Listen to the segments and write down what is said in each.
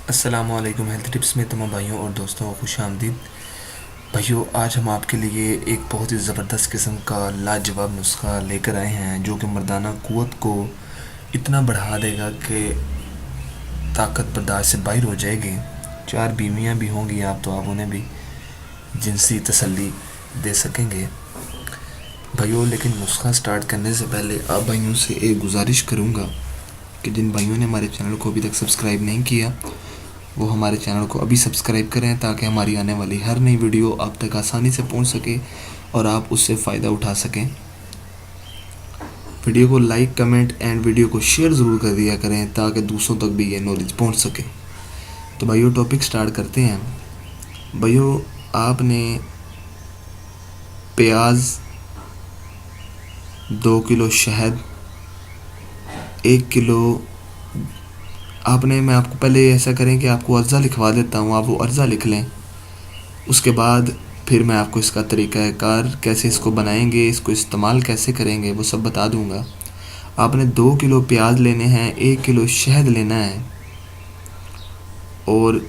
السلام علیکم، health tips میں تمام بھائیوں اور دوستوں کو خوش آمدید۔ بھائیوں، آج ہم آپ کے لیے ایک بہت ہی زبردست قسم کا لاجواب نسخہ لے کر آئے ہیں جو کہ مردانہ قوت کو اتنا بڑھا دے گا کہ طاقت برداشت سے باہر ہو جائے گی۔ 4 بیویاں بھی ہوں گی آپ تو آپ انہیں بھی جنسی تسلی دے سکیں گے۔ بھائیوں، لیکن نسخہ سٹارٹ کرنے سے پہلے آپ بھائیوں سے ایک گزارش کروں گا کہ جن بھائیوں نے ہمارے چینل کو ابھی تک سبسکرائب نہیں کیا وہ ہمارے چینل کو ابھی سبسکرائب کریں تاکہ ہماری آنے والی ہر نئی ویڈیو آپ تک آسانی سے پہنچ سکے اور آپ اس سے فائدہ اٹھا سکیں۔ ویڈیو کو لائک، کمنٹ اینڈ ویڈیو کو شیئر ضرور کر دیا کریں تاکہ دوسروں تک بھی یہ نالج پہنچ سکے۔ تو بھائیو ٹاپک سٹارٹ کرتے ہیں۔ بھائیو، آپ نے پیاز، 2 کلو شہد، 1 کلو میں آپ کو پہلے ایسا کریں کہ آپ کو عرضہ لکھوا دیتا ہوں، آپ وہ عرضہ لکھ لیں۔ اس کے بعد پھر میں آپ کو اس کا طریقہ کار کیسے اس کو بنائیں گے، اس کو استعمال کیسے کریں گے وہ سب بتا دوں گا۔ آپ نے 2 کلو پیاز لینے ہیں، 1 کلو شہد لینا ہے اور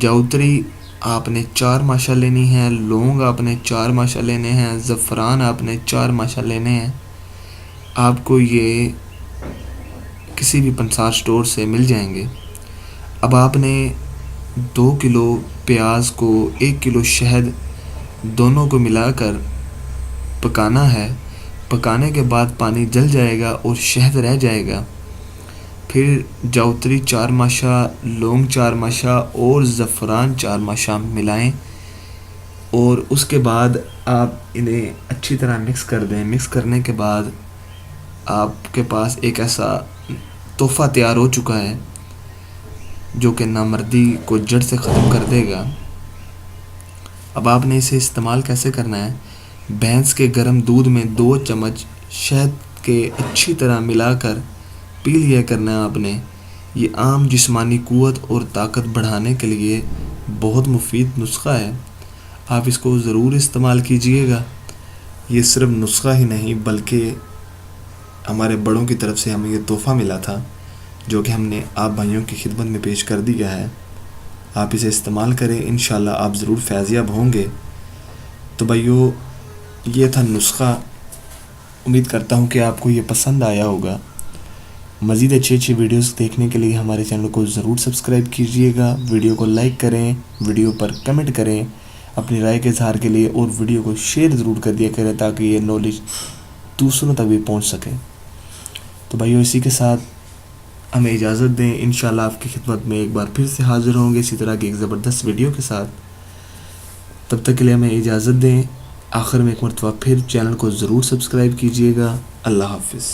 جاوتری آپ نے 4 ماشا لینی ہے، لونگ آپ نے 4 ماشا لینے ہیں، زعفران آپ نے 4 ماشا لینے ہیں۔ آپ کو یہ کسی بھی پنسار سٹور سے مل جائیں گے۔ اب آپ نے 2 کلو پیاز کو 1 کلو شہد دونوں کو ملا کر پکانا ہے۔ پکانے کے بعد پانی جل جائے گا اور شہد رہ جائے گا۔ پھر جاوتری 4 ماشا، لونگ 4 ماشا اور زعفران 4 ماشا ملائیں اور اس کے بعد آپ انہیں اچھی طرح مکس کر دیں۔ مکس کرنے کے بعد آپ کے پاس ایک ایسا تحفہ تیار ہو چکا ہے جو کہ نامردی کو جڑ سے ختم کر دے گا۔ اب آپ نے اسے استعمال کیسے کرنا ہے؟ بھینس کے گرم دودھ میں 2 چمچ شہد کے اچھی طرح ملا کر پی لیا کرنا ہے آپ نے۔ یہ عام جسمانی قوت اور طاقت بڑھانے کے لیے بہت مفید نسخہ ہے، آپ اس کو ضرور استعمال کیجئے گا۔ یہ صرف نسخہ ہی نہیں بلکہ ہمارے بڑوں کی طرف سے ہمیں یہ تحفہ ملا تھا جو کہ ہم نے آپ بھائیوں کی خدمت میں پیش کر دیا ہے۔ آپ اسے استعمال کریں، انشاءاللہ آپ ضرور فیضیاب ہوں گے۔ تو بھائیو، یہ تھا نسخہ۔ امید کرتا ہوں کہ آپ کو یہ پسند آیا ہوگا۔ مزید اچھی ویڈیوز دیکھنے کے لیے ہمارے چینل کو ضرور سبسکرائب کیجئے گا، ویڈیو کو لائک کریں، ویڈیو پر کمنٹ کریں اپنی رائے کے اظہار کے لیے اور ویڈیو کو شیئر ضرور کر دیا کریں تاکہ یہ نالج دوسروں تک بھی پہنچ سکے۔ تو بھائیو، اسی کے ساتھ ہمیں اجازت دیں، انشاءاللہ آپ کی خدمت میں ایک بار پھر سے حاضر ہوں گے اسی طرح کی ایک زبردست ویڈیو کے ساتھ۔ تب تک کے لیے ہمیں اجازت دیں۔ آخر میں ایک مرتبہ پھر چینل کو ضرور سبسکرائب کیجئے گا۔ اللہ حافظ۔